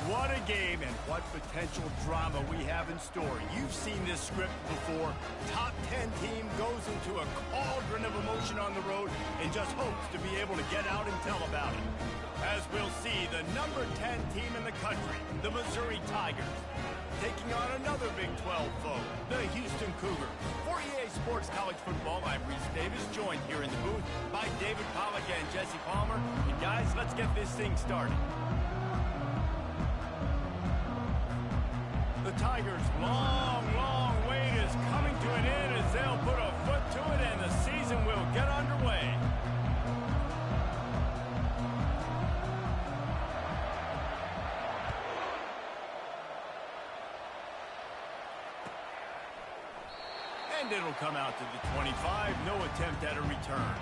What a game and what potential drama we have in store. You've seen this script before. Top 10 team goes into a cauldron of emotion on the road and just hopes to be able to get out and tell about it. As we'll see, the number 10 team in the country, the Missouri Tigers, taking on another Big 12 foe, the Houston Cougars. For EA Sports College Football, I'm Reese Davis, joined here in the booth by David Pollack and Jesse Palmer. And guys, let's get this thing started. The Tigers' long wait is coming to an end as they'll put a foot to it and the season will get underway. And it'll come out to the 25, no attempt at a return.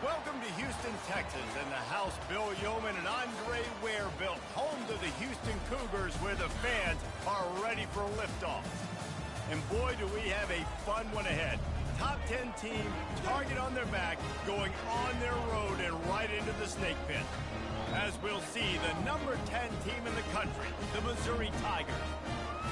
Welcome to Houston, Texas, and the house Bill Yeoman and Andre Ware built, home to the Houston Cougars, where the fans are ready for liftoff. And boy, do we have a fun one ahead. Top 10 team, target on their back, going on their road and right into the snake pit. As we'll see, the number 10 team in the country, the Missouri Tigers,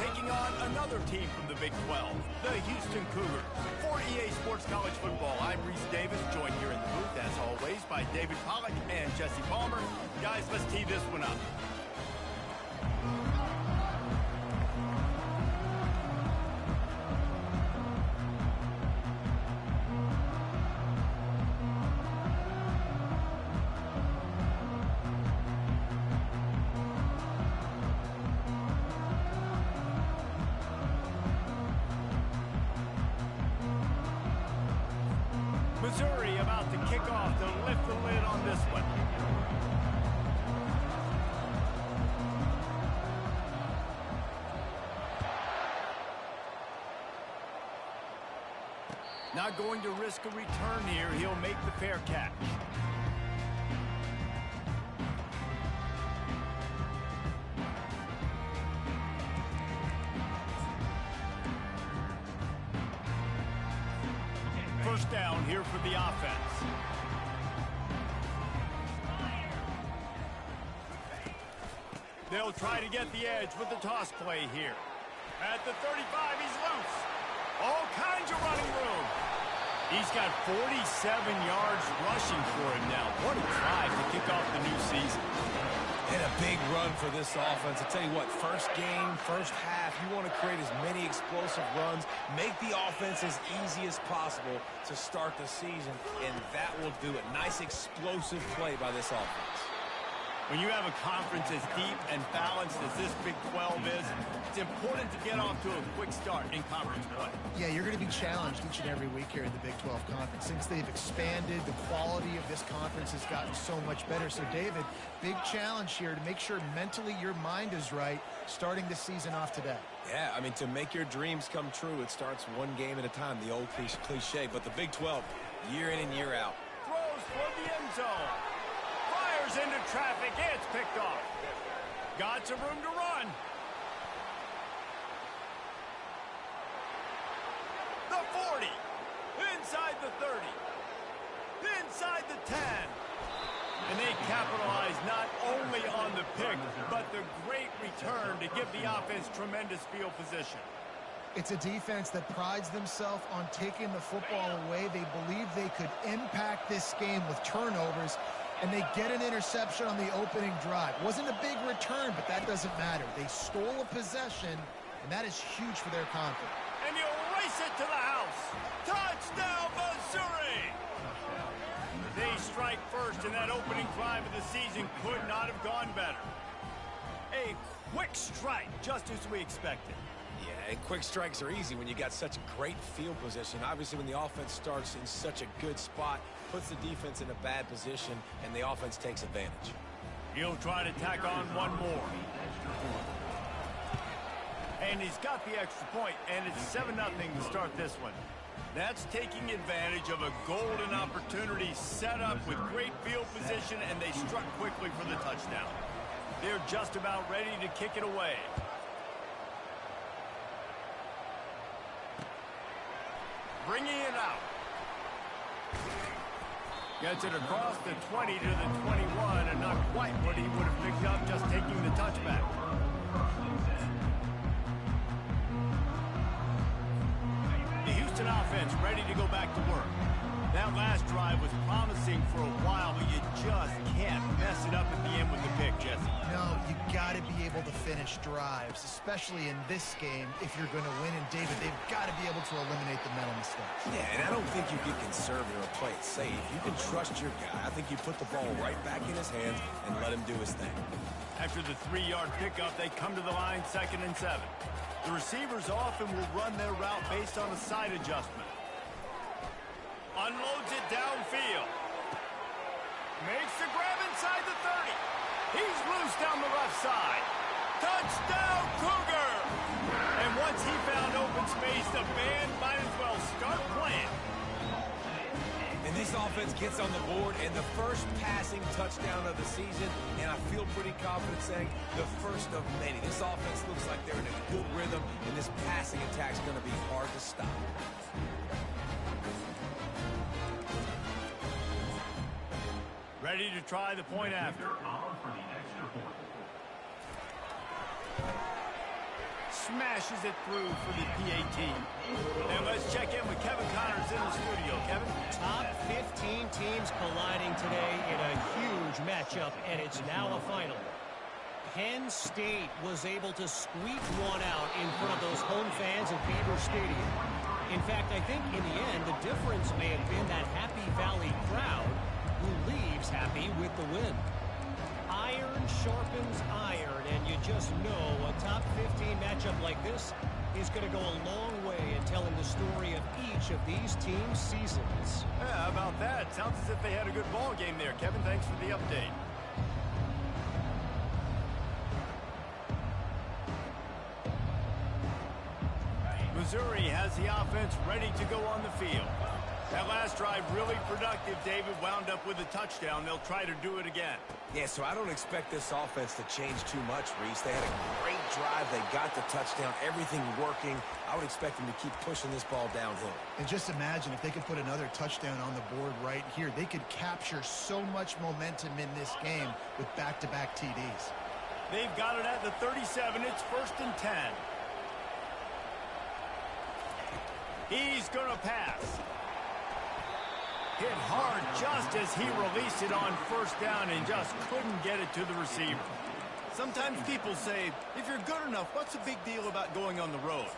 taking on another team from the Big 12, the Houston Cougars. For EA Sports College Football, I'm Reese Davis, joined here in the booth, as always, by David Pollack and Jesse Palmer. Guys, let's tee this one up. Missouri about to kick off to lift the lid on this one. Not going to risk a return here. He'll make the fair catch. First down here for the offense. They'll try to get the edge with the toss play here. At the 35, he's loose. All kinds of running room. He's got 47 yards rushing for him now. What a drive to kick off the new season. And a big run for this offense. I tell you what, first game, first half, you want to create as many explosive runs, make the offense as easy as possible to start the season, and that will do it. Nice explosive play by this offense. When you have a conference as deep and balanced as this Big 12 is, it's important to get off to a quick start in conference play. Yeah, you're going to be challenged each and every week here in the Big 12 Conference. Since they've expanded, the quality of this conference has gotten so much better. So, David, big challenge here to make sure mentally your mind is right starting the season off today. Yeah, I mean, to make your dreams come true, it starts one game at a time, the old cliche. But the Big 12, year in and year out. Throws for the end zone. Fires into traffic. It's picked off. Got some room to run. The 40, inside the 30, inside the 10. And they capitalize not only on the pick, but the great return to give the offense tremendous field position. It's a defense that prides themselves on taking the football away. They believe they could impact this game with turnovers, and they get an interception on the opening drive. Wasn't a big return, but that doesn't matter. They stole a possession, and that is huge for their confidence. And you race it to the house. Touchdown, Missouri! They strike first, and that opening drive of the season could not have gone better. A quick strike, just as we expected. Yeah, and quick strikes are easy when you got such a great field position. Obviously, when the offense starts in such a good spot, puts the defense in a bad position, and the offense takes advantage. He'll try to tack on one more. And he's got the extra point, and it's 7-0 to start this one. That's taking advantage of a golden opportunity set up with great field position, and they struck quickly for the touchdown. They're just about ready to kick it away. Bringing it out. Gets it across the 20 to the 21, and not quite what he would have picked up just taking the touchback. The Houston offense ready to go back to work. That last drive was promising for a while, but you just can't mess it up at the end with the pick, Jesse. No, you got to be able to finish drives, especially in this game if you're going to win. And, David, they've got to be able to eliminate the mental mistakes. Yeah, and I don't think you get conservative or play it safe. You can trust your guy. I think you put the ball right back in his hands and let him do his thing. After the 3-yard pickup, they come to the line 2nd and 7. The receivers often will run their route based on a side adjustment. Unloads it downfield. Makes the grab inside the 30. He's loose down the left side. Touchdown, Cougar! And once he found open space, the band might as well start playing. And this offense gets on the board, and the first passing touchdown of the season, and I feel pretty confident saying the first of many. This offense looks like they're in a good rhythm, and this passing attack's going to be hard to stop. Ready to try the point after. Smashes it through for the PAT. And let's check in with Kevin Connors in the studio. Kevin? Top 15 teams colliding today in a huge matchup, and it's now a final. Penn State was able to squeak one out in front of those home fans at Beaver Stadium. In fact, I think in the end, the difference may have been that Happy Valley crowd who leaves happy with the win. Iron sharpens iron, and you just know a top 15 matchup like this is going to go a long way in telling the story of each of these teams' seasons. Yeah, how about that? Sounds as if they had a good ball game there. Kevin, thanks for the update. Missouri has the offense ready to go on the field. That last drive really productive. David wound up with a touchdown. They'll try to do it again. Yeah, so I don't expect this offense to change too much, Reese. They had a great drive. They got the touchdown. Everything working. I would expect them to keep pushing this ball downhill. And just imagine if they could put another touchdown on the board right here. They could capture so much momentum in this game with back-to-back TDs. They've got it at the 37. It's 1st and 10. He's going to pass. Hit hard just as he released it on 1st down and just couldn't get it to the receiver. Sometimes people say, if you're good enough, what's the big deal about going on the road?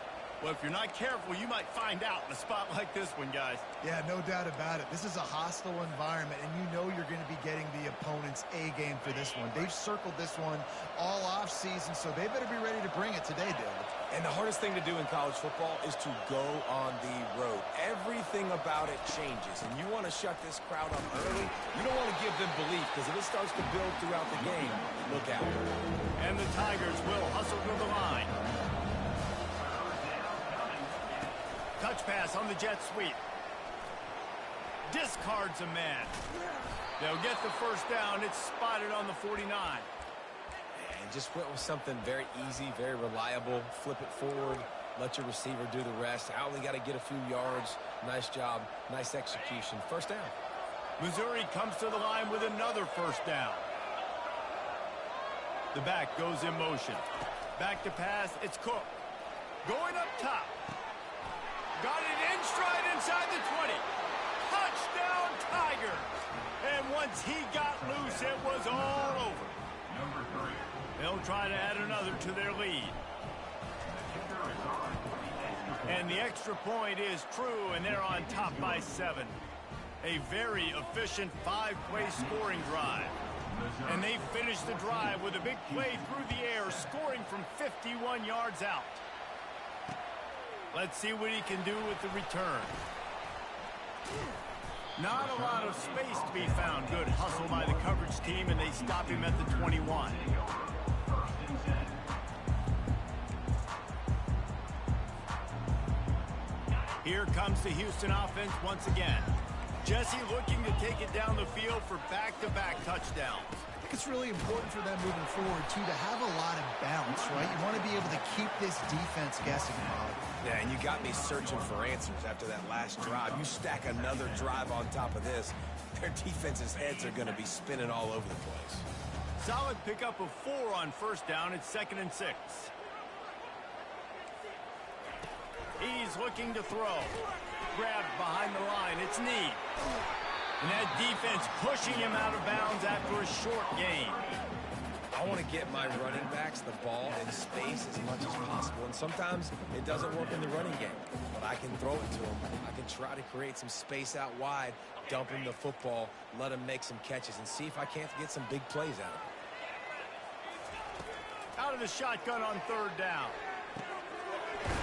Well, if you're not careful, you might find out in a spot like this one, guys. Yeah, no doubt about it. This is a hostile environment, and you know you're going to be getting the opponent's A-game for this one. They've circled this one all off-season, so they better be ready to bring it today, David. And the hardest thing to do in college football is to go on the road. Everything about it changes, and you want to shut this crowd up early. You don't want to give them belief, because if it starts to build throughout the game, look out. And the Tigers will hustle to the line. Touch pass on the jet sweep. Discards a man. They'll get the 1st down. It's spotted on the 49. And just went with something very easy, very reliable. Flip it forward. Let your receiver do the rest. I only got to get a few yards. Nice job. Nice execution. First down. Missouri comes to the line with another first down. The back goes in motion. Back to pass. It's Cook. Going up top. Got it in stride inside the 20. Touchdown, Tigers. And once he got loose, it was all over. They'll try to add another to their lead. And the extra point is true, and they're on top by 7. A very efficient 5-play scoring drive. And they finish the drive with a big play through the air, scoring from 51 yards out. Let's see what he can do with the return. Not a lot of space to be found. Good hustle by the coverage team, and they stop him at the 21. Here comes the Houston offense once again. Jesse looking to take it down the field for back-to-back touchdowns. I think it's really important for them moving forward, too, to have a lot of bounce, right? You want to be able to keep this defense guessing, Bob. Yeah, and you got me searching for answers after that last drive. You stack another drive on top of this, their defense's heads are going to be spinning all over the place. Solid pickup of 4 on first down. It's 2nd and 6. He's looking to throw. Grabbed behind the line. It's Need. And that defense pushing him out of bounds after a short gain. I want to get my running backs the ball in space as much as possible. And sometimes it doesn't work in the running game. But I can throw it to him. I can try to create some space out wide, dump him the football, let him make some catches, and see if I can't get some big plays out of him. Out of the shotgun on 3rd down.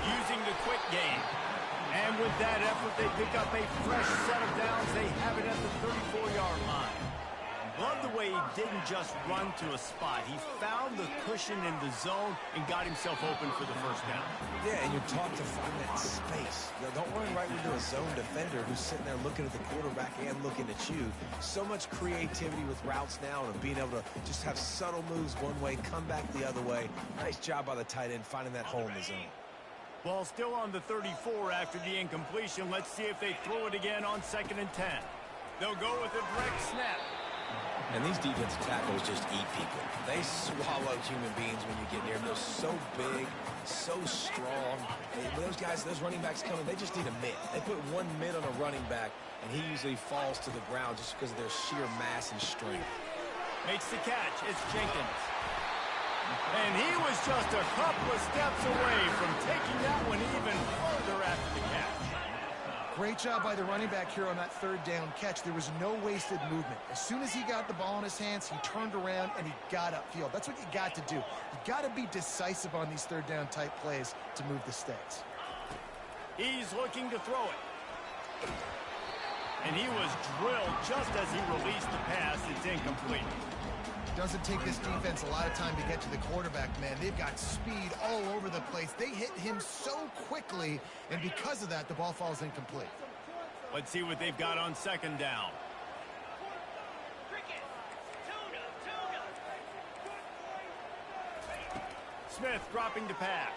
Using the quick game. And with that effort, they pick up a fresh set of downs. They have it at the 34-yard line. Love the way he didn't just run to a spot. He found the cushion in the zone and got himself open for the first down. Yeah, and you're taught to find that space. You know, don't run right into a zone defender who's sitting there looking at the quarterback and looking at you. So much creativity with routes now and being able to just have subtle moves one way, come back the other way. Nice job by the tight end finding that hole in the zone. Ball still on the 34 after the incompletion. Let's see if they throw it again on 2nd and 10. They'll go with a direct snap. And these defensive tackles just eat people. They swallow human beings when you get near them. They're so big, so strong. Those guys, those running backs coming, they just need a mid. They put one mid on a running back, and he usually falls to the ground just because of their sheer mass and strength. Makes the catch. It's Jenkins. And he was just a couple of steps away from taking that one even further after the catch. Great job by the running back here on that 3rd down catch. There was no wasted movement. As soon as he got the ball in his hands, he turned around and he got upfield. That's what you got to do. You got to be decisive on these 3rd down type plays to move the stakes. He's looking to throw it. And he was drilled just as he released the pass. It's incomplete. Doesn't take this defense a lot of time to get to the quarterback, man. They've got speed all over the place. They hit him so quickly, and because of that, the ball falls incomplete. Let's see what they've got on 2nd down. Smith dropping to pass.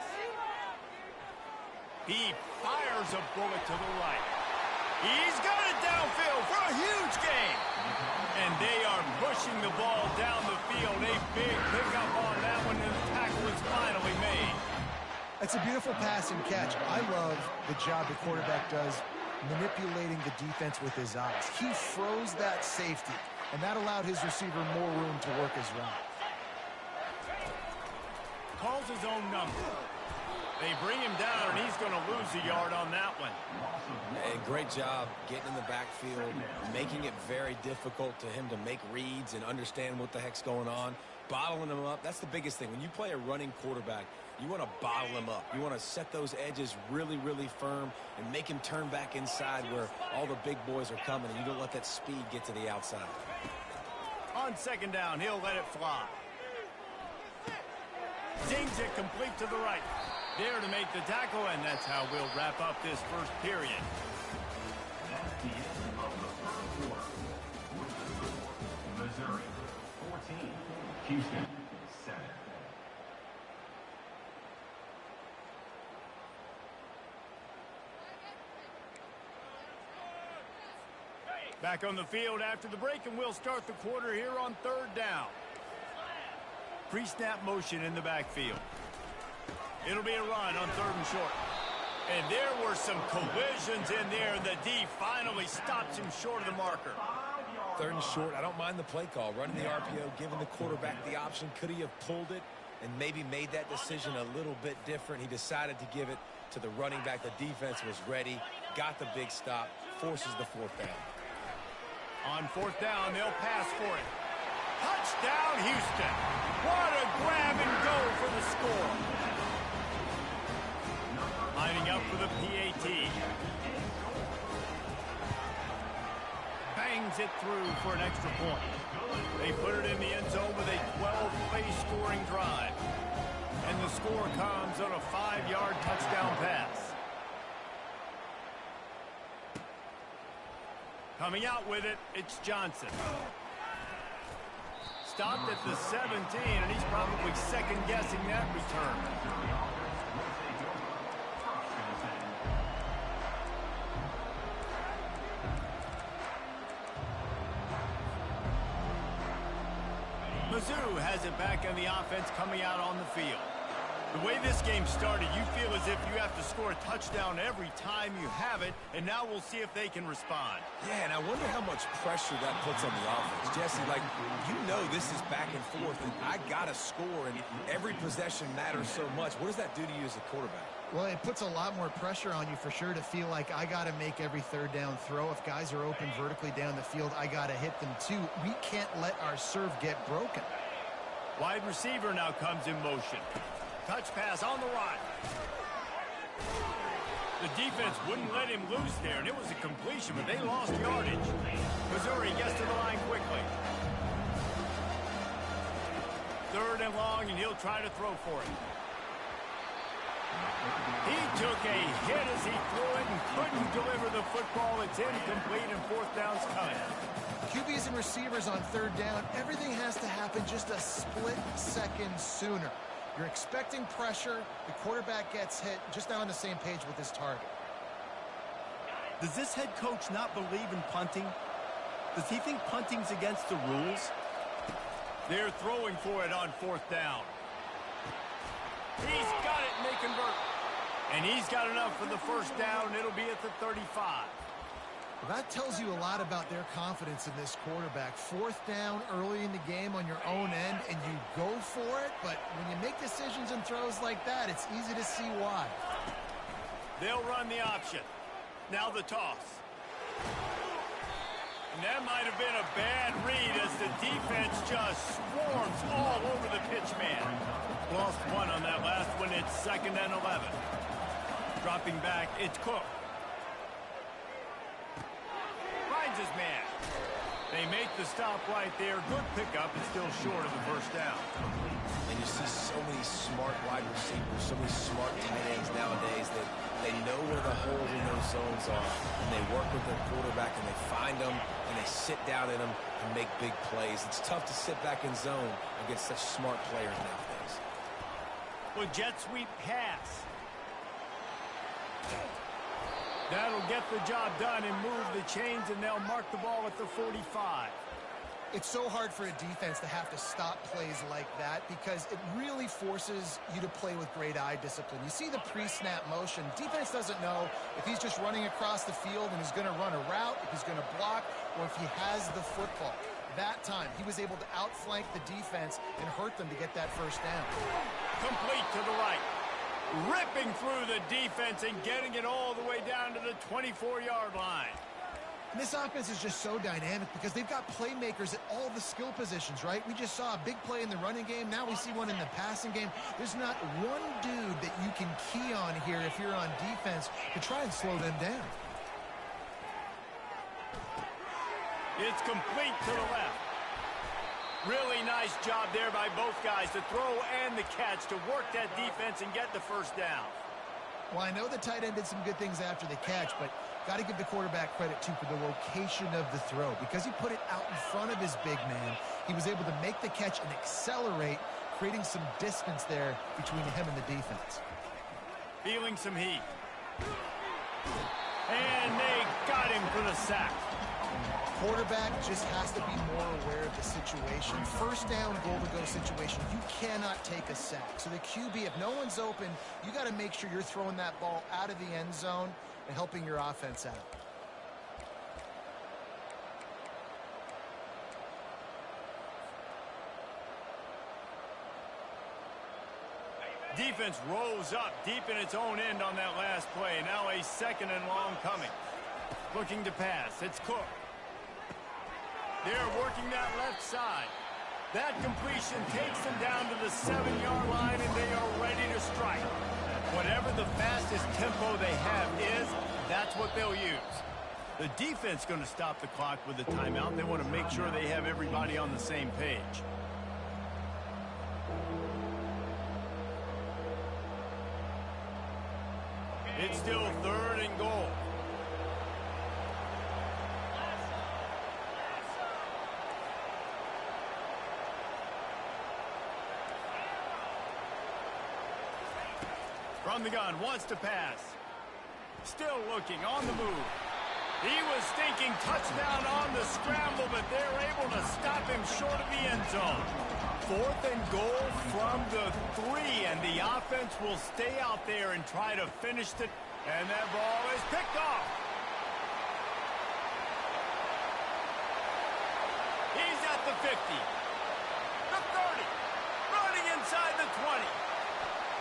He fires a bullet to the right. He's got it downfield for a huge gain. And they are pushing the ball down the field. A big pickup on that one, and the tackle is finally made. It's a beautiful pass and catch. I love the job the quarterback does manipulating the defense with his eyes. He froze that safety, and that allowed his receiver more room to work his route. Calls his own number. They bring him down, and he's going to lose a yard on that one. Hey, great job getting in the backfield, making it very difficult to him to make reads and understand what the heck's going on, bottling him up. That's the biggest thing. When you play a running quarterback, you want to bottle him up. You want to set those edges really, really firm and make him turn back inside where all the big boys are coming, and you don't let that speed get to the outside. On 2nd down, he'll let it fly. Zings it complete to the right. There to make the tackle, and that's how we'll wrap up this first period. That's the end of the first quarter. Missouri 14, Houston 7. Back on the field after the break, and we'll start the quarter here on 3rd down. Pre-snap motion in the backfield. It'll be a run on 3rd and short. And there were some collisions in there, and the D finally stops him short of the marker. 3rd and short, I don't mind the play call. Running the RPO, giving the quarterback the option. Could he have pulled it and maybe made that decision a little bit different? He decided to give it to the running back. The defense was ready, got the big stop, forces the 4th down. On 4th down, they'll pass for it. Touchdown, Houston. What a grab and go for the score. Lining up for the PAT. Bangs it through for an extra point. They put it in the end zone with a 12-play scoring drive. And the score comes on a 5-yard touchdown pass. Coming out with it, it's Johnson. Stopped at the 17, and he's probably second-guessing that return. Mizzo has it back on the offense coming out on the field. The way this game started, you feel as if you have to score a touchdown every time you have it, and now we'll see if they can respond. Yeah, and I wonder how much pressure that puts on the offense. Jesse, like, you know this is back and forth, and I got to score, and every possession matters so much. What does that do to you as a quarterback? Well, it puts a lot more pressure on you for sure to feel like I got to make every 3rd down throw. If guys are open vertically down the field, I got to hit them too. We can't let our serve get broken. Wide receiver now comes in motion. Touch pass on the run. The defense wouldn't let him loose there, and it was a completion, but they lost yardage. Missouri gets to the line quickly. 3rd and long, and he'll try to throw for it. He took a hit as he threw it and couldn't deliver the football. It's incomplete, and 4th down's coming. QBs and receivers on 3rd down, everything has to happen just a split second sooner. You're expecting pressure. The quarterback gets hit, just not on the same page with his target. Does this head coach not believe in punting? Does he think punting's against the rules? They're throwing for it on 4th down. He's got it, and they convert. And he's got enough for the 1st down. It'll be at the 35. Well, that tells you a lot about their confidence in this quarterback. 4th down early in the game on your own end, and you go for it. But when you make decisions and throws like that, it's easy to see why. They'll run the option. Now the toss. And that might have been a bad read as the defense just swarms all over the pitch man. Lost one on that last one. It's 2nd and 11. Dropping back, it's Cook. Finds his man. They make the stop right there. Good pickup. It's still short of the 1st down. And you see so many smart wide receivers, so many smart tight ends nowadays that they know where the holes in those zones are, and they work with their quarterback, and they find them, and they sit down in them and make big plays. It's tough to sit back in zone against such smart players nowadays. Well, jet sweep pass. That'll get the job done and move the chains, and they'll mark the ball at the 45. It's so hard for a defense to have to stop plays like that because it really forces you to play with great eye discipline. You see the pre-snap motion. Defense doesn't know if he's just running across the field and he's going to run a route, if he's going to block, or if he has the football. That time, he was able to outflank the defense and hurt them to get that 1st down. Complete to the right. Ripping through the defense and getting it all the way down to the 24-yard line. And this offense is just so dynamic because they've got playmakers at all the skill positions, right? We just saw a big play in the running game. Now we see one in the passing game. There's not one dude that you can key on here if you're on defense to try and slow them down. It's complete to the left. Really nice job there by both guys, the throw and the catch, to work that defense and get the 1st down. Well, I know the tight end did some good things after the catch, but got to give the quarterback credit, too, for the location of the throw. Because he put it out in front of his big man, he was able to make the catch and accelerate, creating some distance there between him and the defense. Feeling some heat. And they got him for the sack. Quarterback just has to be more aware of the situation. First down, goal-to-go situation, you cannot take a sack. So the QB, if no one's open, you got to make sure you're throwing that ball out of the end zone and helping your offense out. Defense rolls up deep in its own end on that last play. Now a second and long coming. Looking to pass. It's Cook. They're working that left side. That completion takes them down to the 7-yard line, and they are ready to strike. Whatever the fastest tempo they have is, that's what they'll use. The defense going to stop the clock with a timeout. They want to make sure they have everybody on the same page. It's still 3rd and goal. From the gun, wants to pass. Still looking, on the move. He was thinking touchdown on the scramble, but they're able to stop him short of the end zone. 4th and goal from the 3, and the offense will stay out there and try to finish it. And that ball is picked off. He's at the 50, the 30, running inside the 20.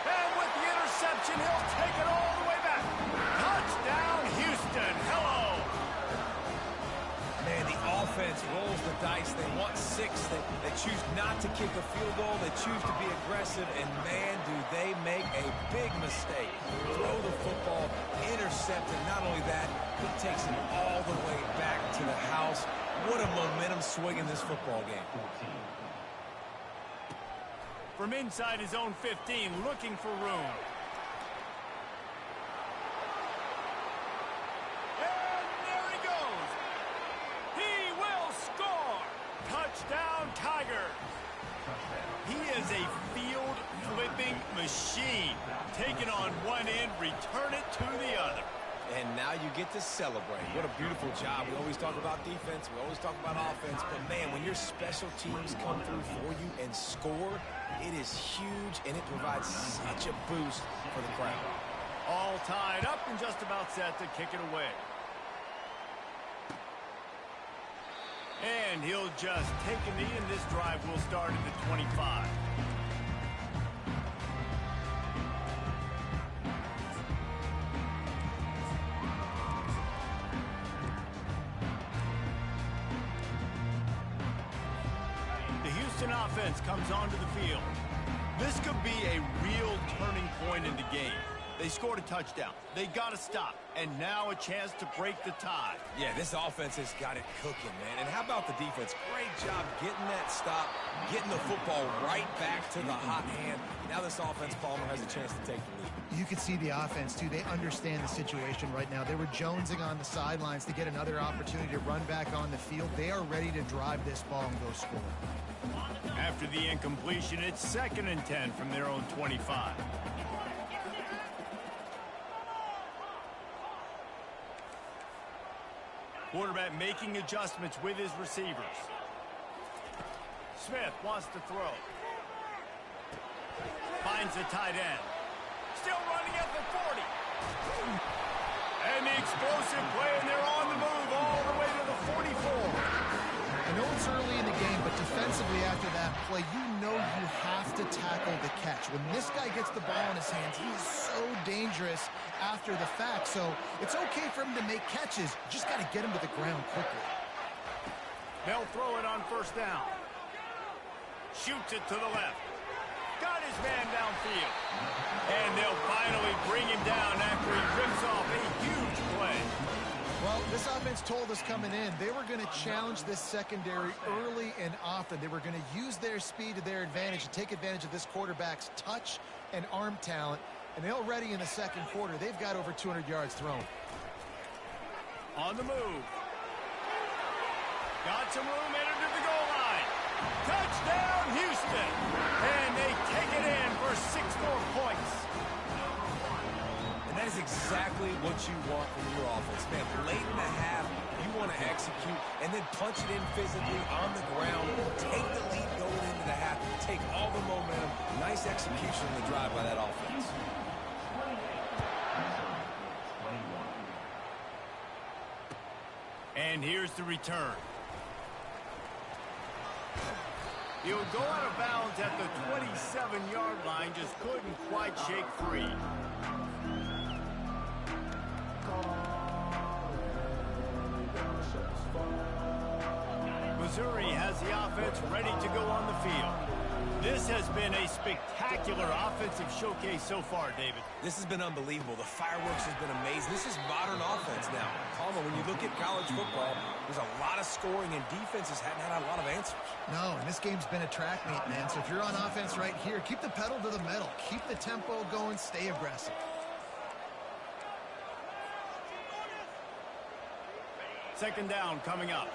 And with the interception, he'll take it all the way back. Touchdown, Houston. Hello. Man, the offense rolls the dice. They want 6. They choose not to kick a field goal. They choose to be aggressive. And, man, do they make a big mistake. Throw the football, intercept it. Not only that, he takes it all the way back to the house. What a momentum swing in this football game. From inside his own 15, looking for room. And there he goes. He will score. Touchdown, Tigers. He is a field-flipping machine. Take it on one end, return it to the other. And now you get to celebrate. What a beautiful job. We always talk about defense. We always talk about offense. But, man, when your special teams come through for you and score, it is huge, and it provides such a boost for the crowd. All tied up and just about set to kick it away. And he'll just take a knee, and this drive will start at the 25. Offense comes onto the field. This could be a real turning point in the game. They scored a touchdown. They got to stop. And now a chance to break the tie. Yeah, this offense has got it cooking, man. And how about the defense? Great job getting that stop, getting the football right back to the hot hand. Now this offense, Palmer, has a chance to take the lead. You can see the offense, too. They understand the situation right now. They were jonesing on the sidelines to get another opportunity to run back on the field. They are ready to drive this ball and go score. After the incompletion, it's 2nd and 10 from their own 25. Quarterback making adjustments with his receivers. Smith wants to throw. Finds the tight end. Still running at the 40. And the explosive play, and they're on the move all the way to the 44. I know it's early in the game, but defensively after that play, you know you have to tackle the catch. When this guy gets the ball in his hands, he is so dangerous after the fact. So it's okay for him to make catches. You just got to get him to the ground quickly. They'll throw it on 1st down. Shoots it to the left. Got his man downfield. And they'll finally bring him down after he rips off a huge play. Well, this offense told us coming in they were going to challenge this secondary early and often. They were going to use their speed to their advantage and take advantage of this quarterback's touch and arm talent. And they're already in the 2nd quarter. They've got over 200 yards thrown. On the move. Got some room, entered to the goal line. Touchdown, Houston. And they take it in for 6 more points. And that is exactly what you want from your offense. Man, late in the half, you want to to execute and then punch it in physically on the ground, take the lead going into the half, take all the momentum. Nice execution on the drive by that offense. And here's the return. He'll go out of bounds at the 27-yard line, just couldn't quite shake free. Missouri has the offense ready to go on the field. This has been a spectacular offensive showcase so far, David. This has been unbelievable. The fireworks has been amazing. This is modern offense now. Palmer, when you look at college football, there's a lot of scoring, and defenses haven't had a lot of answers. No, and this game's been a track meet, man. So if you're on offense right here, keep the pedal to the metal. Keep the tempo going. Stay aggressive. Second down coming up.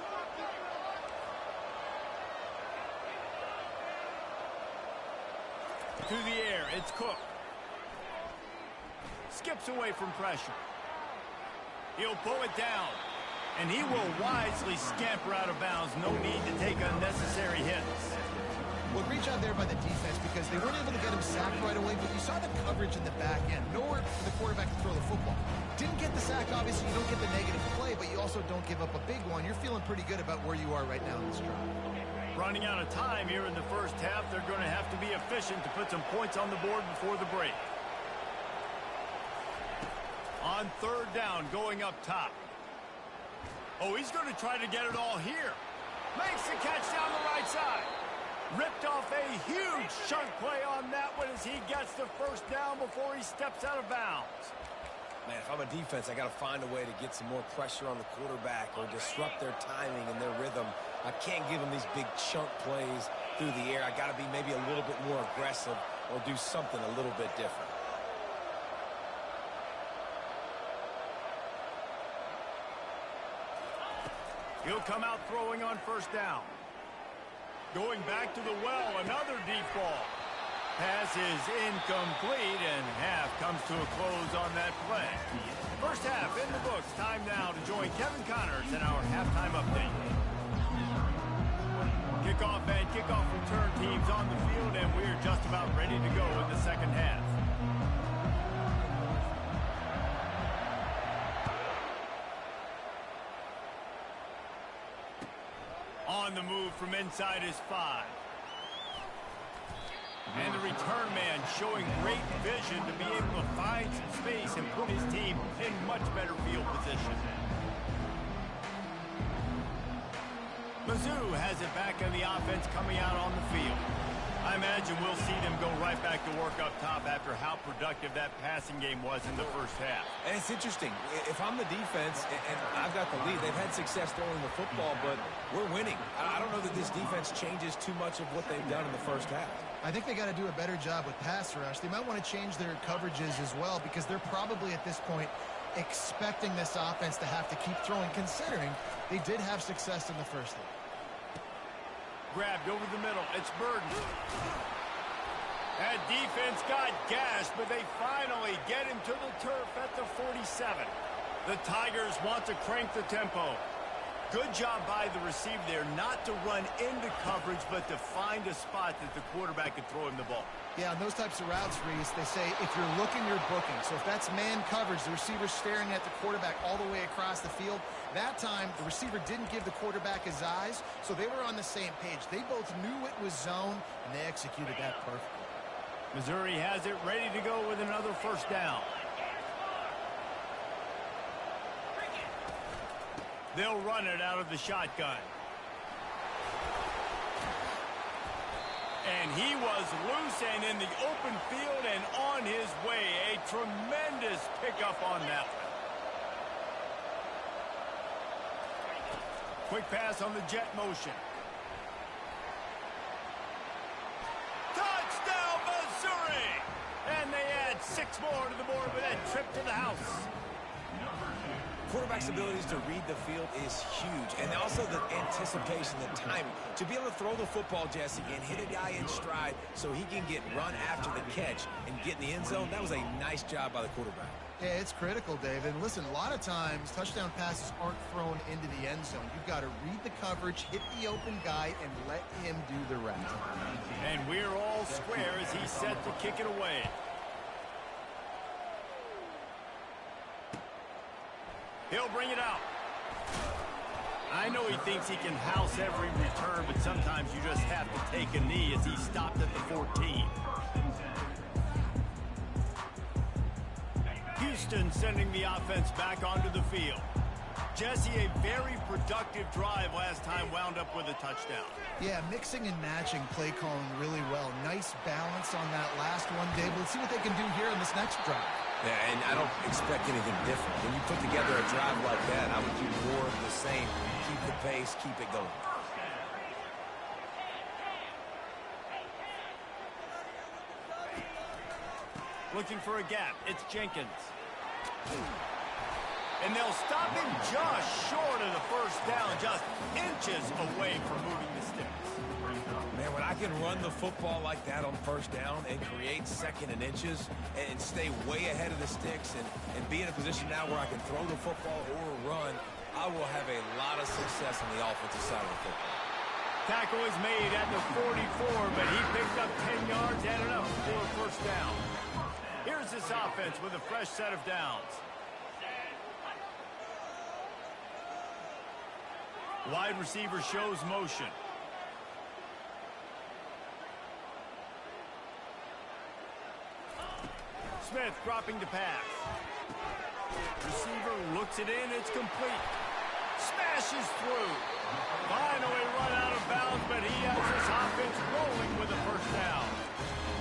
To the air, it's Cook. Skips away from pressure. He'll pull it down. And he will wisely scamper out of bounds. No need to take unnecessary hits. Well, great job there by the defense because they weren't able to get him sacked right away, but you saw the coverage in the back end. Nowhere for the quarterback to throw the football. Didn't get the sack, obviously. You don't get the negative play, but you also don't give up a big one. You're feeling pretty good about where you are right now in this drive. Running out of time here in the first half, they're going to have to be efficient to put some points on the board before the break. On third down, going up top. Oh, he's going to try to get it all here. Makes the catch down the right side. Ripped off a huge chunk play on that one as he gets the first down before he steps out of bounds. Man, if I'm a defense, I got to find a way to get some more pressure on the quarterback or disrupt their timing and their rhythm. I can't give them these big chunk plays through the air. I got to be maybe a little bit more aggressive or do something a little bit different. He'll come out throwing on first down. Going back to the well, another deep ball. Pass is incomplete, and half comes to a close on that play. First half in the books. Time now to join Kevin Connors in our halftime update. Kickoff and kickoff return teams on the field, and we're just about ready to go in the second half. On the move from inside his 5. And the return man showing great vision to be able to find some space and put his team in much better field position. Mizzo has it back on the offense coming out on the field. I imagine we'll see them go right back to work up top after how productive that passing game was in the first half. And it's interesting. If I'm the defense and I've got the lead, they've had success throwing the football, but we're winning. I don't know that this defense changes too much of what they've done in the first half. I think they got to do a better job with pass rush. They might want to change their coverages as well because they're probably at this point expecting this offense to have to keep throwing, considering they did have success in the first half. Grabbed over the middle. It's Burden. That defense got gashed, but they finally get him to the turf at the 47. The Tigers want to crank the tempo. Good job by the receiver there not to run into coverage, but to find a spot that the quarterback could throw him the ball. Yeah, on those types of routes, Reese, they say if you're looking, you're booking. So if that's man coverage, the receiver's staring at the quarterback all the way across the field. That time, the receiver didn't give the quarterback his eyes, so they were on the same page. They both knew it was zone, and they executed that perfectly. Missouri has it ready to go with another first down. They'll run it out of the shotgun. And he was loose and in the open field and on his way. A tremendous pickup on that one. Quick pass on the jet motion. Touchdown, Missouri! And they add 6 more to the board with that trip to the house. Quarterback's abilities to read the field is huge, and also the anticipation, the timing. To be able to throw the football, Jesse, and hit a guy in stride so he can get run after the catch and get in the end zone, that was a nice job by the quarterback. Yeah, it's critical, David. And listen, a lot of times touchdown passes aren't thrown into the end zone. You've got to read the coverage, hit the open guy, and let him do the rest. And we're all square as he's set to kick it away. He'll bring it out. I know he thinks he can house every return, but sometimes you just have to take a knee as he stopped at the 14. Houston sending the offense back onto the field. Jesse, a very productive drive last time, wound up with a touchdown. Yeah, mixing and matching play calling really well. Nice balance on that last one, Dave. Let's see what they can do here in this next drive. Yeah, and I don't expect anything different. When you put together a drive like that, I would do more of the same. Keep the pace, keep it going. Looking for a gap. It's Jenkins. And they'll stop him just short of the first down, just inches away from moving the sticks. Man, when I can run the football like that on first down and create second and inches and stay way ahead of the sticks and be in a position now where I can throw the football or run, I will have a lot of success on the offensive side of the football. Tackle is made at the 44, but he picked up 10 yards and enough for a first down. Here's this offense with a fresh set of downs. Wide receiver shows motion. Smith dropping the pass. Receiver looks it in. It's complete. Smashes through. Finally run out of bounds, but he has this offense rolling with a first down.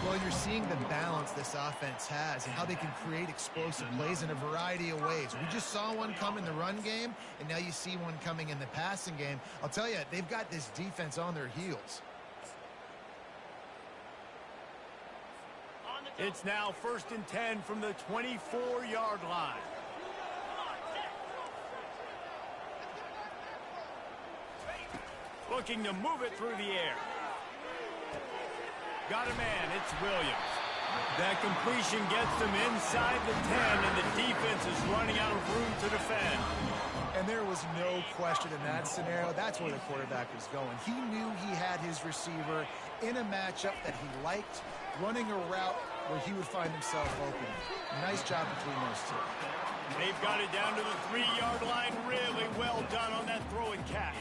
Well, you're seeing the balance this offense has and how they can create explosive plays in a variety of ways. We just saw one come in the run game, and now you see one coming in the passing game. I'll tell you, they've got this defense on their heels. It's now 1st and 10 from the 24-yard line. Looking to move it through the air. Got a man, it's Williams. That completion gets them inside the 10, and the defense is running out of room to defend. And there was no question in that scenario. That's where the quarterback was going. He knew he had his receiver in a matchup that he liked, running a route where he would find himself open. Nice job between those two. They've got it down to the 3-yard line. Really well done on that throw and catch.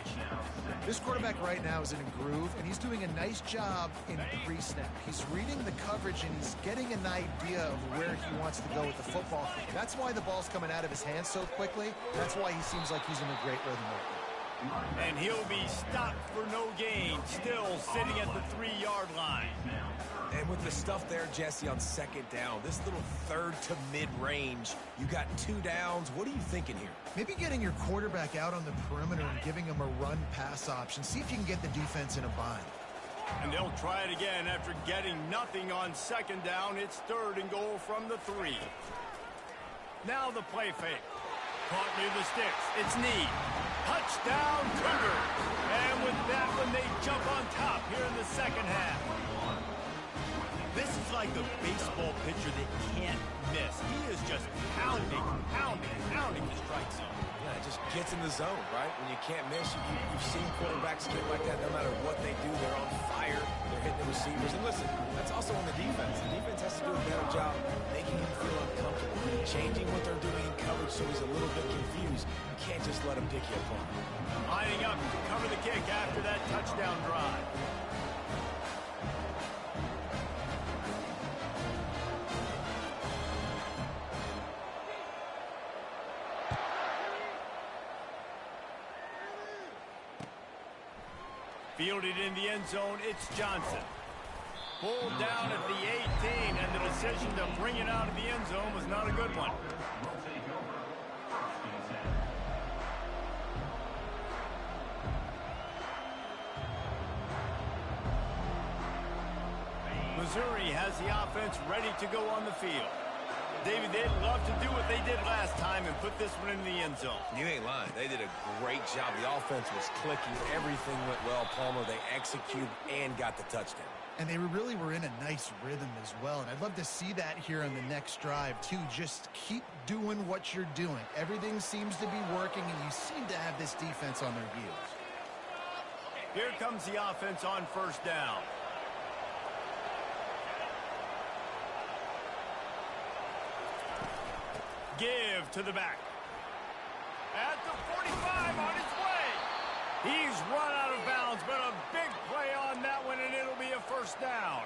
This quarterback right now is in a groove, and he's doing a nice job in pre-snap. He's reading the coverage, and he's getting an idea of where he wants to go with the football. That's why the ball's coming out of his hands so quickly. That's why he seems like he's in a great rhythm right now. And he'll be stopped for no gain, still sitting at the 3-yard line. And with the stuff there, Jesse, on second down, this little third to mid-range, you got 2 downs. What are you thinking here? Maybe getting your quarterback out on the perimeter and giving him a run-pass option. See if you can get the defense in a bind. And they'll try it again after getting nothing on second down. It's 3rd and goal from the 3. Now the play fake. Caught near the sticks. It's Need. Touchdown, Cougar. And with that one, they jump on top here in the second half. This is like a baseball pitcher that can't miss. He is just pounding the strike zone. Yeah, it just gets in the zone, right? When you can't miss, you've seen quarterbacks get like that. No matter what they do, they're on fire. They're hitting the receivers. And listen, that's also on the defense. The defense has to do a better job making him feel uncomfortable, changing what they're doing in coverage so he's a little bit confused. You can't just let him pick you apart. Lining up to cover the kick after that touchdown drive. Fielded in the end zone, it's Johnson. Pulled down at the 18, and the decision to bring it out of the end zone was not a good one. Missouri has the offense ready to go on the field. David, they'd love to do what they did last time and put this one in the end zone. You ain't lying. They did a great job. The offense was clicking. Everything went well, Palmer. They executed and got the touchdown. And they really were in a nice rhythm as well. And I'd love to see that here on the next drive, too. Just keep doing what you're doing. Everything seems to be working, and you seem to have this defense on their heels. Here comes the offense on first down. Give to the back. At the 45 on his way. He's run out of bounds, but a big play on that one, and it'll be a first down.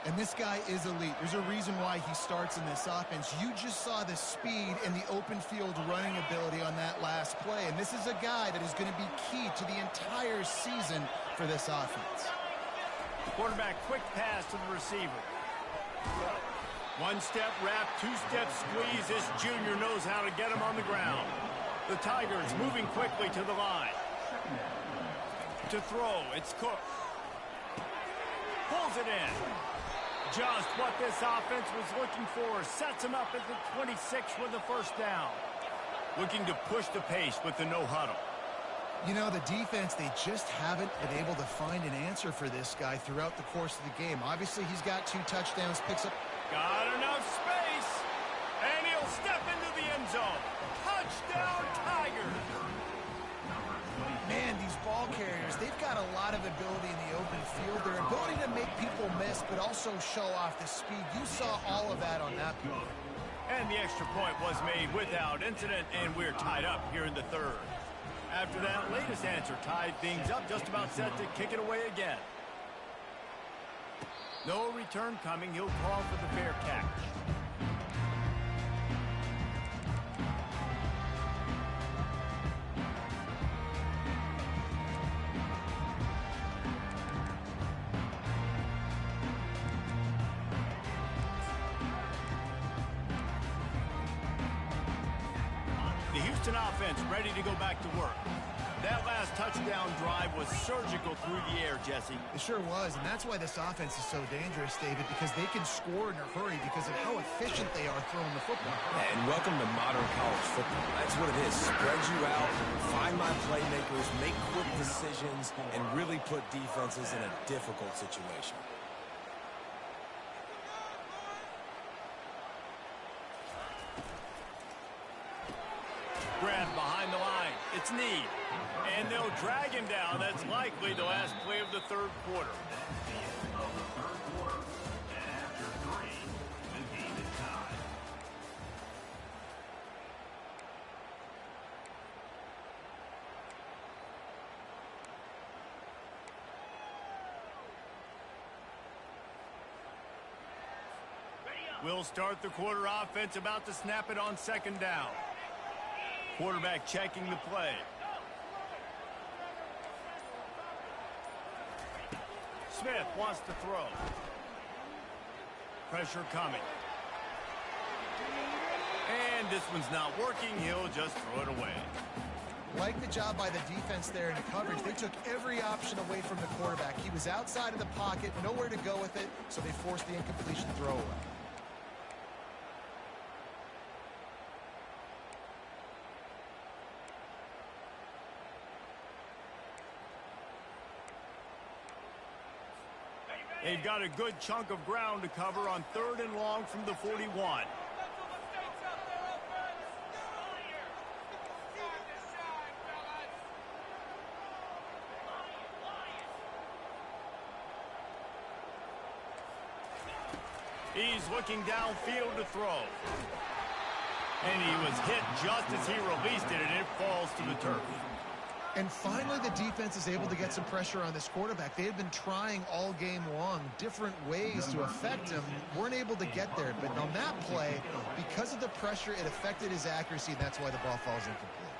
And this guy is elite. There's a reason why he starts in this offense. You just saw the speed and the open field running ability on that last play. And this is a guy that is going to be key to the entire season for this offense. Quarterback quick pass to the receiver. One-step wrap, two-step squeeze. This junior knows how to get him on the ground. The Tigers moving quickly to the line. To throw, it's Cook. Pulls it in. Just what this offense was looking for. Sets him up at the 26 for the first down. Looking to push the pace with the no huddle. You know, the defense, they just haven't been able to find an answer for this guy throughout the course of the game. Obviously, he's got 2 touchdowns, picks up... Got enough space. And he'll step into the end zone. Touchdown, Tigers. Man, these ball carriers, they've got a lot of ability in the open field. Their ability to make people miss, but also show off the speed. You saw all of that on that play. And the extra point was made without incident, and we're tied up here in the third. After that latest answer tied things up, just about set to kick it away again. No return coming. He'll call for the fair catch. The Houston offense ready to go back to work. That last touchdown drive was surgical through the air, Jesse. It sure was, and that's why this offense is so dangerous, David, because they can score in a hurry because of how efficient they are throwing the football. And welcome to modern college football. That's what it is. Spread you out, find my playmakers, make quick decisions, and really put defenses in a difficult situation. Grab behind the line. It's Need. And they'll drag him down. That's likely the last play of the third quarter. We'll start the quarter offense, about to snap it on second down. Quarterback checking the play. Smith wants to throw. Pressure coming. And this one's not working. He'll just throw it away. Like the job by the defense there in the coverage. They took every option away from the quarterback. He was outside of the pocket, nowhere to go with it, so they forced the incompletion throwaway. They've got a good chunk of ground to cover on 3rd and long from the 41. He's looking downfield to throw. And he was hit just as he released it, and it falls to the turf. And finally, the defense is able to get some pressure on this quarterback. They had been trying all game long different ways to affect him. Weren't able to get there. But on that play, because of the pressure, it affected his accuracy, and that's why the ball falls incomplete.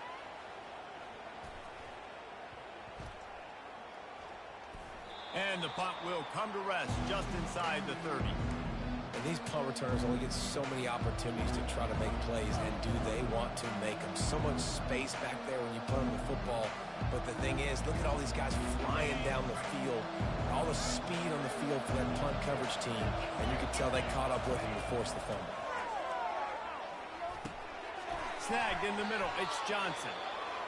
And the punt will come to rest just inside the 30. And these punt returners only get so many opportunities to try to make plays, and do they want to make them? So much space back there when you put them the football. But the thing is, look at all these guys flying down the field, all the speed on the field for that punt coverage team, and you can tell they caught up with him to force the fumble. Snagged in the middle, it's Johnson.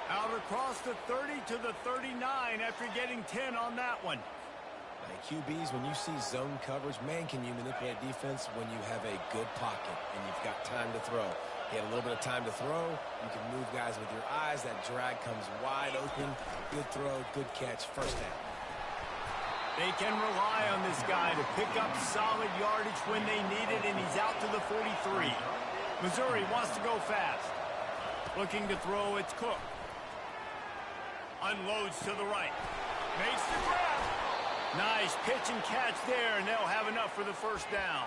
Out across the 30 to the 39 after getting 10 on that one. Hey, QBs, when you see zone coverage, man, can you manipulate defense when you have a good pocket and you've got time to throw. You have a little bit of time to throw. You can move guys with your eyes. That drag comes wide open. Good throw, good catch, first down. They can rely on this guy to pick up solid yardage when they need it, and he's out to the 43. Missouri wants to go fast. Looking to throw, it's Cook. Unloads to the right. Makes the grab. Nice pitch and catch there, and they'll have enough for the first down.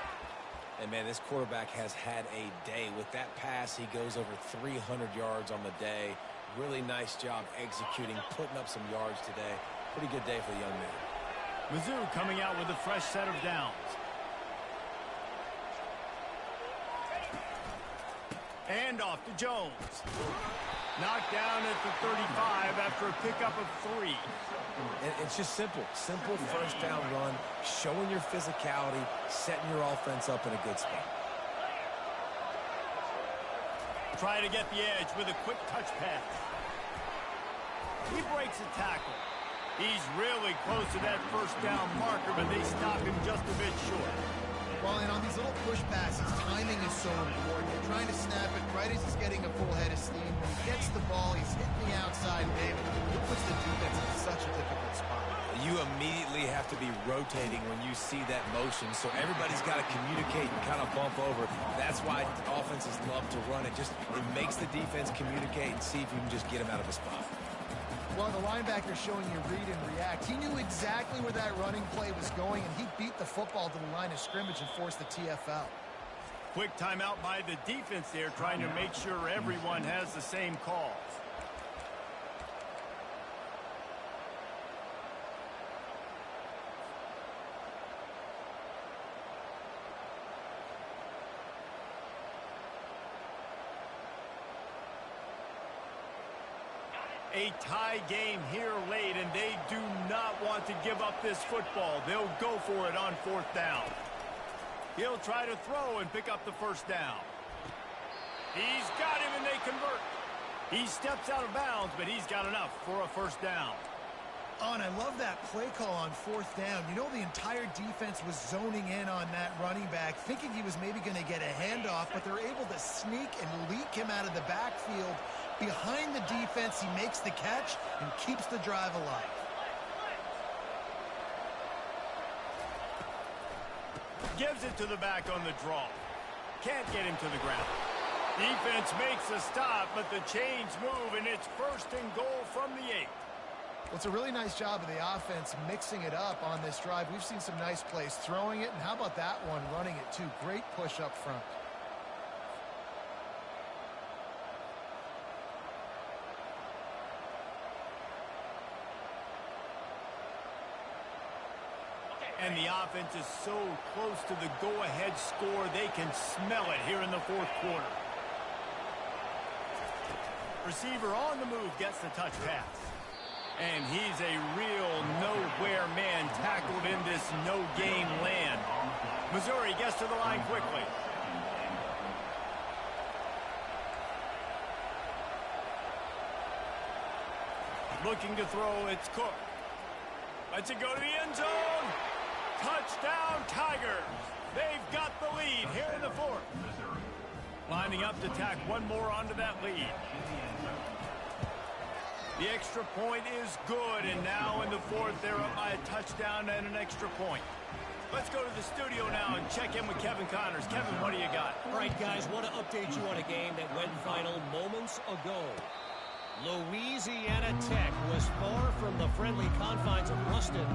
And, man, this quarterback has had a day. With that pass, he goes over 300 yards on the day. Really nice job executing, putting up some yards today. Pretty good day for the young man. Mizzo coming out with a fresh set of downs. And off to Jones. Knocked down at the 35 after a pickup of 3. And it's just simple. Simple first down run, showing your physicality, setting your offense up in a good spot. Try to get the edge with a quick touch pass. He breaks a tackle. He's really close to that first down marker, but they stop him just a bit short. Well, and on these little push passes, timing is so important. You're trying to snap it right as he's getting a full head of steam. When he gets the ball, he's hitting the outside, David. It puts the defense in such a difficult spot. You immediately have to be rotating when you see that motion, so everybody's got to communicate and kind of bump over. That's why offenses love to run it. It makes the defense communicate and see if you can just get him out of a spot. Well, the linebacker showing you read and react. He knew exactly where that running play was going, and he beat the football to the line of scrimmage and forced the TFL. Quick timeout by the defense there, trying to make sure everyone has the same calls. A tie game here late, and they do not want to give up this football. They'll go for it on 4th down. He'll try to throw and pick up the first down. He's got him, and they convert. He steps out of bounds, but he's got enough for a first down. Oh, and I love that play call on 4th down. You know, the entire defense was zoning in on that running back, thinking he was maybe going to get a handoff, but they're able to sneak and leak him out of the backfield. Behind the defense, he makes the catch and keeps the drive alive. Gives it to the back on the draw. Can't get him to the ground. Defense makes a stop, but the chains move, and it's 1st and goal from the 8. Well, it's a really nice job of the offense mixing it up on this drive. We've seen some nice plays throwing it, and how about that one running it too? Great push up front. And the offense is so close to the go-ahead score, they can smell it here in the 4th quarter. Receiver on the move gets the touch pass. And he's a real nowhere man tackled in this no-gain land. Missouri gets to the line quickly. Looking to throw, it's Cook. Lets it go to the end zone. Touchdown, Tigers. They've got the lead here in the 4th. Lining up to tack one more onto that lead. The extra point is good, and now in the 4th, they're up by a touchdown and an extra point. Let's go to the studio now and check in with Kevin Connors. Kevin, what do you got? All right, guys, want to update you on a game that went final moments ago. Louisiana Tech was far from the friendly confines of Ruston,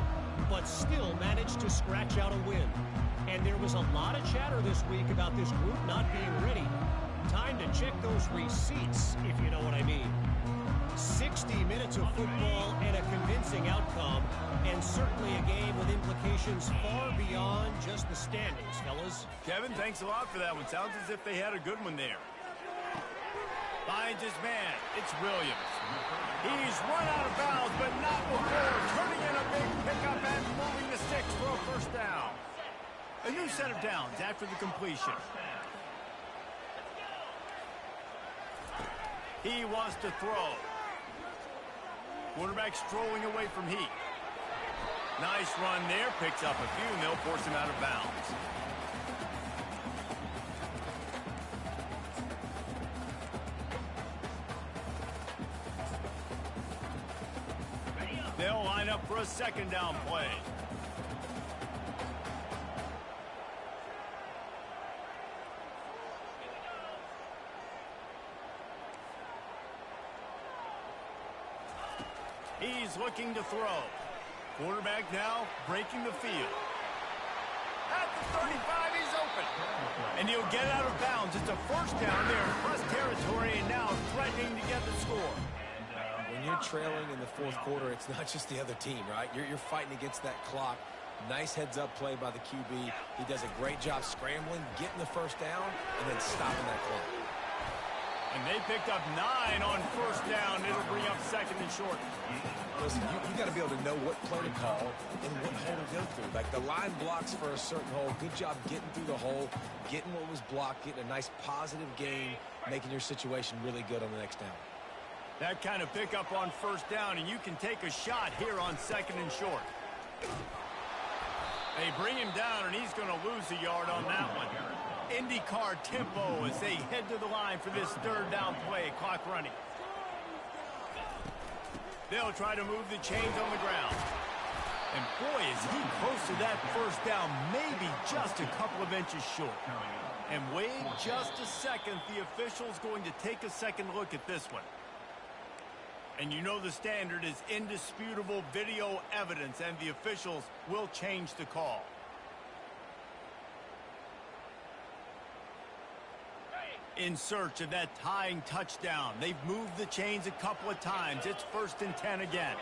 but still managed to scratch out a win. And there was a lot of chatter this week about this group not being ready. Time to check those receipts, if you know what I mean. 60 minutes of football and a convincing outcome, and certainly a game with implications far beyond just the standings, fellas. Kevin, thanks a lot for that one. Sounds as if they had a good one there. Finds his man. It's Williams. He's run out of bounds, but not before turning in a big pickup and moving the sticks for a first down. A new set of downs after the completion. He wants to throw. Quarterback strolling away from Heat. Nice run there. Picks up a few, and they'll force him out of bounds. They'll line up for a second down play. He's looking to throw. Quarterback now breaking the field. At the 35, he's open. And he'll get out of bounds. It's a first down there in plus territory, and now threatening to get the score. When you're trailing in the fourth quarter, it's not just the other team, right? You're fighting against that clock. Nice heads-up play by the QB. He does a great job scrambling, getting the first down, and then stopping that clock. And they picked up 9 on first down. It'll bring up second and short. Listen, you got to be able to know what play to call and what hole to go through. Like the line blocks for a certain hole. Good job getting through the hole, getting what was blocked, getting a nice positive gain, making your situation really good on the next down. That kind of pickup on first down, and you can take a shot here on second and short. They bring him down, and he's going to lose a yard on that one. IndyCar tempo as they head to the line for this third down play. Clock running. They'll try to move the chains on the ground. And boy, is he close to that first down, maybe just a couple of inches short. And wait just a second, the official's going to take a second look at this one. And you know the standard is indisputable video evidence, and the officials will change the call. In search of that tying touchdown. They've moved the chains a couple of times. It's 1st and 10 again.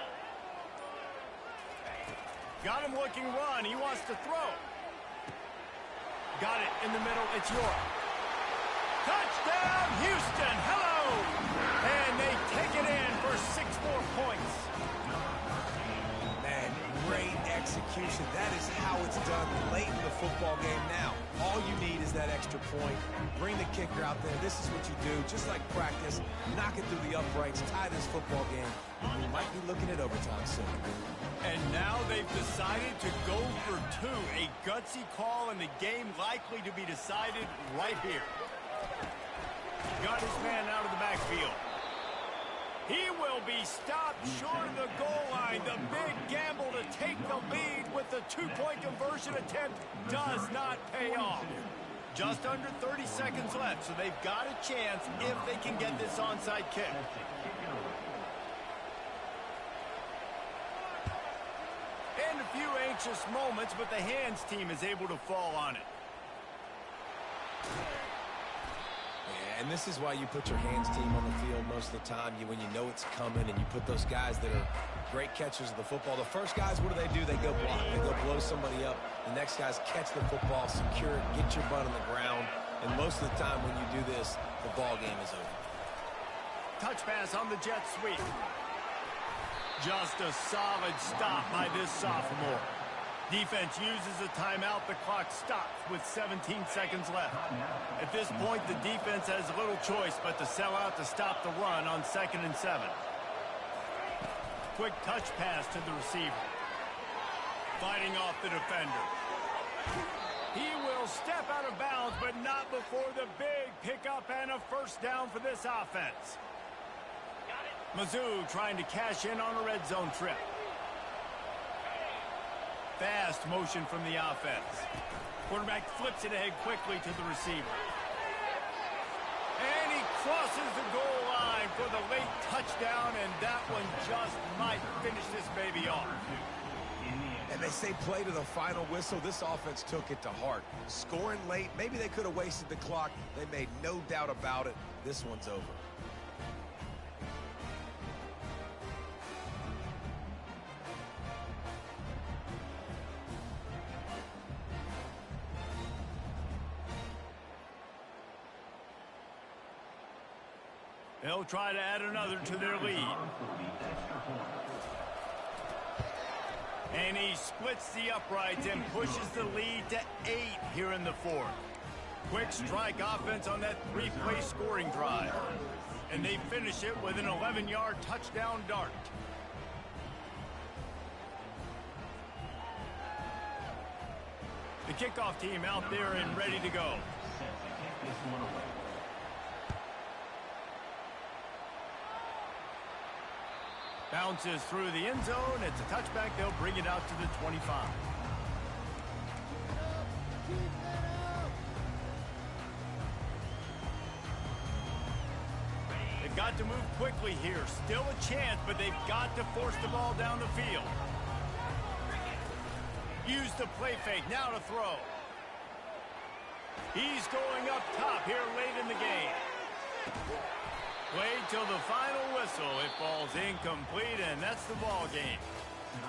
Got him looking run. He wants to throw. Got it in the middle. It's York. Touchdown, Houston. Hello. And they take it in for 6 more points. Man, great execution. That is how it's done late in the football game now. All you need is that extra point. Bring the kicker out there. This is what you do. Just like practice, knock it through the uprights, tie this football game. We might be looking at overtime soon. And now they've decided to go for 2. A gutsy call, and the game likely to be decided right here. Got his man out of the backfield. He will be stopped short of the goal line. The big gamble to take the lead with the 2-point conversion attempt does not pay off. Just under 30 seconds left, so they've got a chance if they can get this onside kick. And a few anxious moments, but the hands team is able to fall on it. And this is why you put your hands team on the field most of the time. When you know it's coming, and you put those guys that are great catchers of the football. The first guys, what do? They go block. They go blow somebody up. The next guys catch the football, secure it, get your butt on the ground. And most of the time when you do this, the ball game is over. Touch pass on the jet sweep. Just a solid stop by this sophomore. Defense uses a timeout. The clock stops with 17 seconds left. At this point, the defense has little choice but to sell out to stop the run on 2nd and 7. Quick touch pass to the receiver. Fighting off the defender. He will step out of bounds, but not before the big pickup and a first down for this offense. Mizzo trying to cash in on a red zone trip. Fast motion from the offense. Quarterback flips it ahead quickly to the receiver. And he crosses the goal line for the late touchdown, and that one just might finish this baby off. And they say play to the final whistle. This offense took it to heart. Scoring late, maybe they could have wasted the clock. They made no doubt about it. This one's over. They'll try to add another to their lead. And he splits the uprights and pushes the lead to 8 here in the 4th. Quick strike offense on that 3-play scoring drive. And they finish it with an 11-yard touchdown dart. The kickoff team out there and ready to go. Set to kick this one away. Bounces through the end zone. It's a touchback. They'll bring it out to the 25. They've got to move quickly here. Still a chance, but they've got to force the ball down the field. Use the play fake. Now to throw. He's going up top here late in the game. Wait till the final whistle. It falls incomplete, and that's the ball game.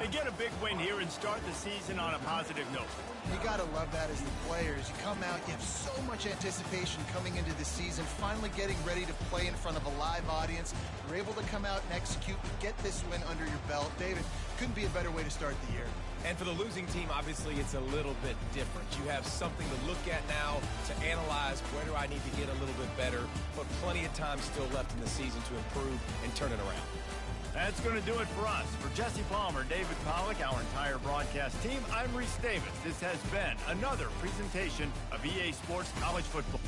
They get a big win here and start the season on a positive note. You got to love that as the players. You come out, you have so much anticipation coming into the season, finally getting ready to play in front of a live audience. You're able to come out and execute, get this win under your belt. David, couldn't be a better way to start the year. And for the losing team, obviously, it's a little bit different. You have something to look at now to analyze where do I need to get a little bit better, but plenty of time still left in the season to improve and turn it around. That's going to do it for us. For Jesse Palmer, David Pollack, our entire broadcast team, I'm Reese Davis. This has been another presentation of EA Sports College Football.